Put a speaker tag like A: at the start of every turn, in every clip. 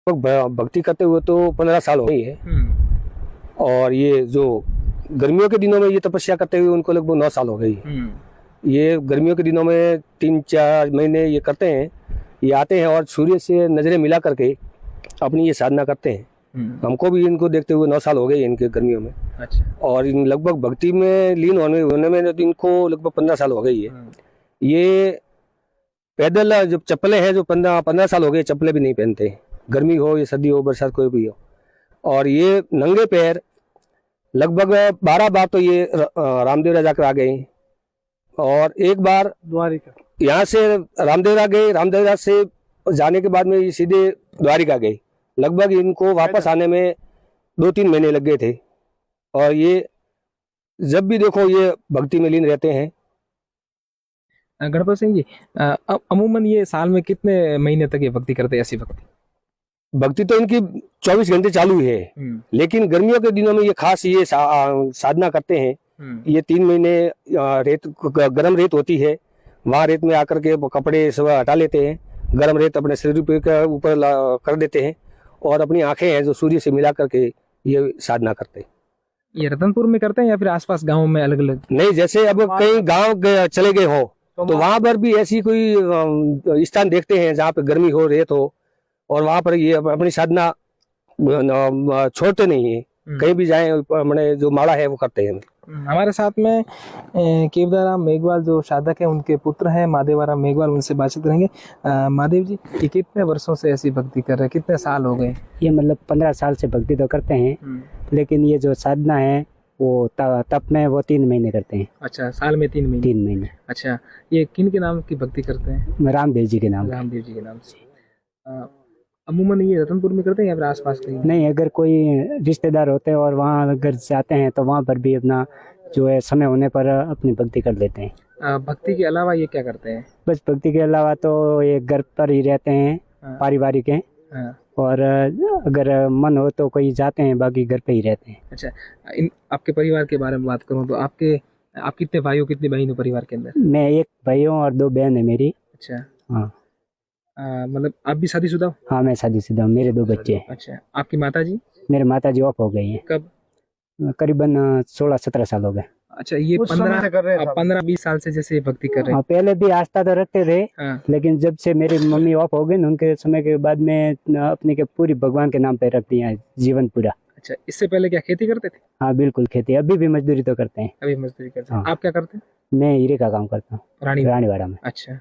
A: भक्ति करते हुए तो 15 साल हो गई है। और ये जो गर्मियों के दिनों में ये तपस्या करते हुए उनको लगभग 9 साल हो गई। ये गर्मियों के दिनों में 3-4 महीने ये करते हैं, ये आते हैं और सूर्य से नजरें मिला करके अपनी ये साधना करते हैं। हमको भी इनको देखते हुए 9 साल हो गए इनके गर्मियों में।
B: अच्छा।
A: और इन लगभग भक्ति में लीन होने में इनको लगभग 15 साल हो गई है। ये पैदल जो चप्पलें हैं जो 15 साल हो गए चप्पलें भी नहीं पहनते, गर्मी हो या सर्दी हो बरसात कोई भी हो। और ये नंगे पैर लगभग 12 बार तो ये रामदेव राजा कर आ गए। और एक बार
C: द्वारिका
A: यहाँ से रामदेव राजा गए, रामदेव राजा से जाने के बाद में ये सीधे द्वारिका गए। लगभग इनको वापस आने में 2-3 महीने लग गए थे। और ये जब भी देखो ये भक्ति में लीन रहते हैं।
B: गणपत सिंह जी, अमूमन ये साल में कितने महीने तक ये भक्ति करते हैं? ऐसी
A: भक्ति तो इनकी 24 घंटे चालू है, लेकिन गर्मियों के दिनों में ये खास ये साधना करते हैं। ये 3 महीने रेत गर्म रेत होती है, वहाँ रेत में आकर के कपड़े सब हटा लेते हैं, गर्म रेत अपने शरीर के ऊपर कर देते हैं और अपनी आंखें हैं जो सूर्य से मिला करके ये साधना करते हैं।
B: ये रतनपुर में करते हैं या फिर आसपास गाँव में अलग अलग?
A: नहीं, जैसे अब कहीं गाँव चले गए हो तो वहां पर भी ऐसी कोई स्थान देखते हैं जहाँ पे गर्मी हो, रेत हो, और वहां पर ये अपनी साधना छोड़ते नहीं है। कहीं भी जाएं मैंने जो माला है वो करते हैं।
B: हमारे साथ में केवदाराम मेघवाल जो साधक है, उनके पुत्र हैं महादेवाराम मेघवाल, उनसे बातचीत करेंगे। महादेव जी, ये कितने वर्षों से ऐसी भक्ति कर रहे हैं? कितने साल हो गए?
D: ये मतलब 15 साल से भक्ति तो करते हैं, लेकिन ये जो साधना है वो तप में वो 3 महीने करते हैं।
B: अच्छा, साल में 3 महीने?
D: 3 महीने।
B: अच्छा, ये किन के नाम की भक्ति करते हैं?
D: रामदेव जी के नाम।
B: रामदेव जी के नाम से। अमूमन ये रतनपुर में करते हैं या फिर आसपास कहीं?
D: नहीं, अगर कोई रिश्तेदार होते हैं और वहाँ अगर जाते हैं तो वहाँ पर भी अपना जो है समय होने पर अपनी भक्ति कर लेते हैं।
B: भक्ति के अलावा ये क्या करते हैं? बस
D: भक्ति के अलावा तो ये घर पर ही रहते हैं, पारिवारिक हैं। और अगर मन हो तो कोई जाते हैं, बाकी घर पे ही रहते हैं।
B: अच्छा, आपके परिवार के बारे में बात करूं तो आप कितने भाई हो, कितनी बहन हो परिवार के अंदर?
D: मैं 1 भाई हूँ और 2 बहन है मेरी।
B: अच्छा।
D: हाँ।
B: मतलब आप भी शादीशुदा हो?
D: हाँ, मैं शादीशुदा हूँ, मेरे 2 बच्चे हैं।
B: अच्छा, आपकी माता जी?
D: मेरे माता जी ऑफ हो गई हैं।
B: कब?
D: करीबन 16-17 साल हो गए।
B: अच्छा, ये 15-20 साल से जैसे भक्ति कर रहे हैं?
D: हाँ, पहले भी आस्था तो रखते थे।
B: हाँ।
D: लेकिन जब से मेरी मम्मी ऑफ हो गई उनके समय के बाद में अपने के पूरी भगवान के नाम पे रख दिया है जीवन पूरा।
B: अच्छा, इससे पहले क्या खेती करते थे?
D: हाँ बिल्कुल, खेती, अभी भी मजदूरी तो करते हैं।
B: अभी मजदूरी करते हैं।
D: हाँ।
B: आप क्या करते हैं?
D: मैं हीरे का काम करता हूँ, रानीवाड़ा में।
B: अच्छा,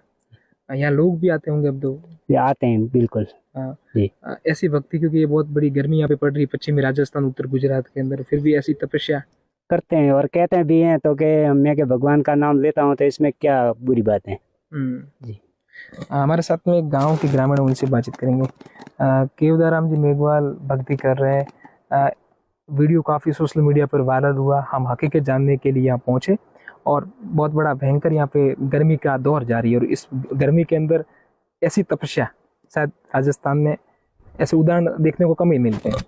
B: यहाँ लोग भी आते होंगे अब तो?
D: ये आते हैं बिल्कुल।
B: हाँ।
D: जी।
B: ऐसी भक्ति, क्योंकि ये बहुत बड़ी गर्मी यहाँ पे पड़ रही, पश्चिमी राजस्थान, उत्तर गुजरात के अंदर, फिर भी ऐसी तपस्या
D: करते हैं और कहते हैं भी हैं तो कि मैं के भगवान का नाम लेता हूँ तो इसमें क्या बुरी बात है। जी।
B: हमारे साथ में एक गांव के ग्रामीण, उनसे बातचीत करेंगे। केवदाराम जी मेघवाल भक्ति कर रहे हैं। वीडियो काफ़ी सोशल मीडिया पर वायरल हुआ, हम हकीकत जानने के लिए यहाँ पहुँचे और बहुत बड़ा भयंकर यहाँ पे गर्मी का दौर जारी है और इस गर्मी के अंदर ऐसी तपस्या शायद राजस्थान में ऐसे उदाहरण देखने को कम ही मिलते हैं।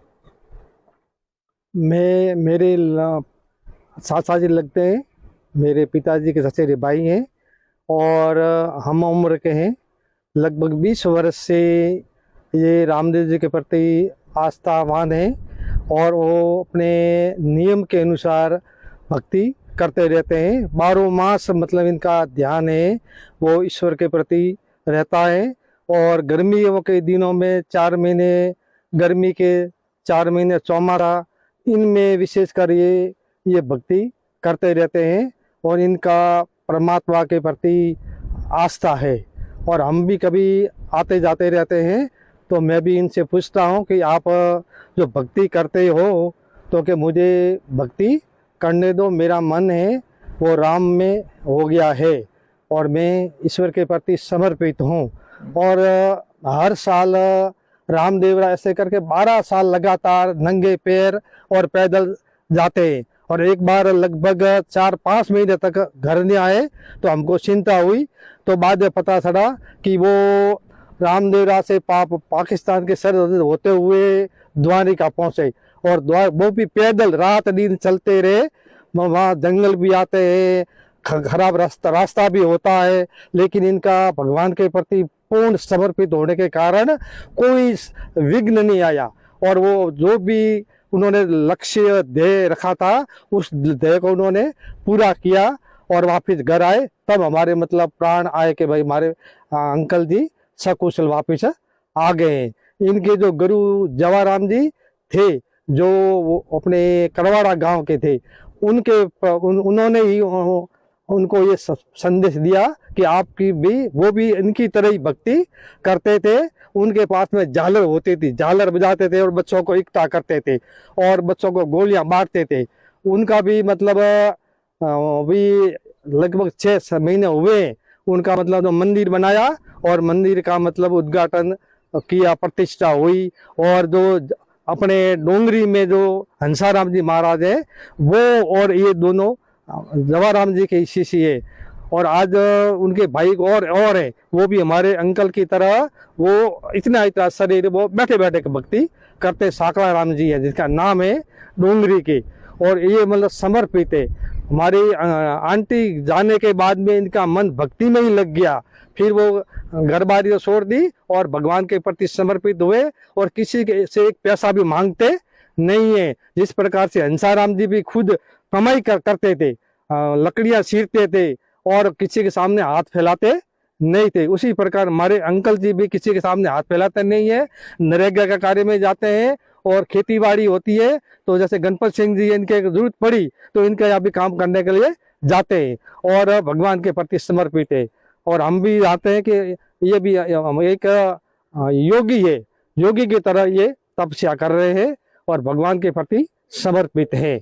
C: मेरे साथ लगते हैं, मेरे पिताजी के सचेरे भाई हैं और हम उम्र के हैं। लगभग 20 वर्ष से ये रामदेव जी के प्रति आस्थावान हैं और वो अपने नियम के अनुसार भक्ति करते रहते हैं। 12 मास मतलब इनका ध्यान है वो ईश्वर के प्रति रहता है। और गर्मियों के दिनों में 4 महीने गर्मी के, 4 महीने चौमारा, इनमें विशेषकर ये भक्ति करते रहते हैं और इनका परमात्मा के प्रति आस्था है। और हम भी कभी आते जाते रहते हैं तो मैं भी इनसे पूछता हूँ कि आप जो भक्ति करते हो तो कि मुझे भक्ति करने दो, मेरा मन है वो राम में हो गया है और मैं ईश्वर के प्रति समर्पित हूँ। और हर साल रामदेव ऐसे करके 12 साल लगातार नंगे पैर और पैदल जाते हैं और एक बार लगभग 4-5 महीने तक घर नहीं आए तो हमको चिंता हुई। तो बाद में पता चला कि वो रामदेवरा से पाकिस्तान के सरहद होते हुए द्वारिका पहुँचे और वो भी पैदल रात दिन चलते रहे। वहाँ जंगल भी आते हैं, खराब रास्ता भी होता है, लेकिन इनका भगवान के प्रति पूर्ण समर्पित होने के कारण कोई विघ्न नहीं आया, और वो जो भी उन्होंने लक्ष्य ध्येय रखा था उस ध्येय को उन्होंने पूरा किया और वापस घर आए। तब हमारे मतलब प्राण आए कि भाई हमारे अंकल जी सकुशल वापस आ गए हैं। इनके जो गुरु जवाराम जी थे, जो वो अपने करवाड़ा गांव के थे, उन्होंने ही उनको ये संदेश दिया कि आपकी भी, वो भी इनकी तरह ही भक्ति करते थे। उनके पास में झालर होती थी, झालर बजाते थे और बच्चों को इकट्ठा करते थे और बच्चों को गोलियां मारते थे। उनका भी मतलब अभी लगभग 6 महीने हुए उनका मतलब जो मंदिर बनाया और मंदिर का मतलब उद्घाटन किया, प्रतिष्ठा हुई। और जो अपने डोंगरी में जो हंसाराम जी महाराज है वो और ये दोनों जवाराम जी के शिष्य है। और आज उनके भाई और है, वो भी हमारे अंकल की तरह वो इतना शरीर वो बैठे बैठे भक्ति करते। साकला राम जी है जिसका नाम है डोंगरी के, और ये मतलब समर्पित है। हमारी आंटी जाने के बाद में इनका मन भक्ति में ही लग गया। फिर वो घर बारी तो छोड़ दी और भगवान के प्रति समर्पित हुए और किसी के से एक पैसा भी मांगते नहीं है। जिस प्रकार से हंसाराम जी भी खुद कमाई करते थे, लकड़ियां चीरते थे और किसी के सामने हाथ फैलाते नहीं थे, उसी प्रकार हमारे अंकल जी भी किसी के सामने हाथ फैलाते नहीं है। नरेगा का कार्य में जाते हैं और खेती बाड़ी होती है तो जैसे गणपत सिंह जी इनके जरूरत पड़ी तो इनके यहाँ भी काम करने के लिए जाते हैं और भगवान के प्रति समर्पित है। और हम भी चाहते हैं कि ये भी एक योगी है, योगी की तरह ये तपस्या कर रहे हैं और भगवान के प्रति समर्पित है।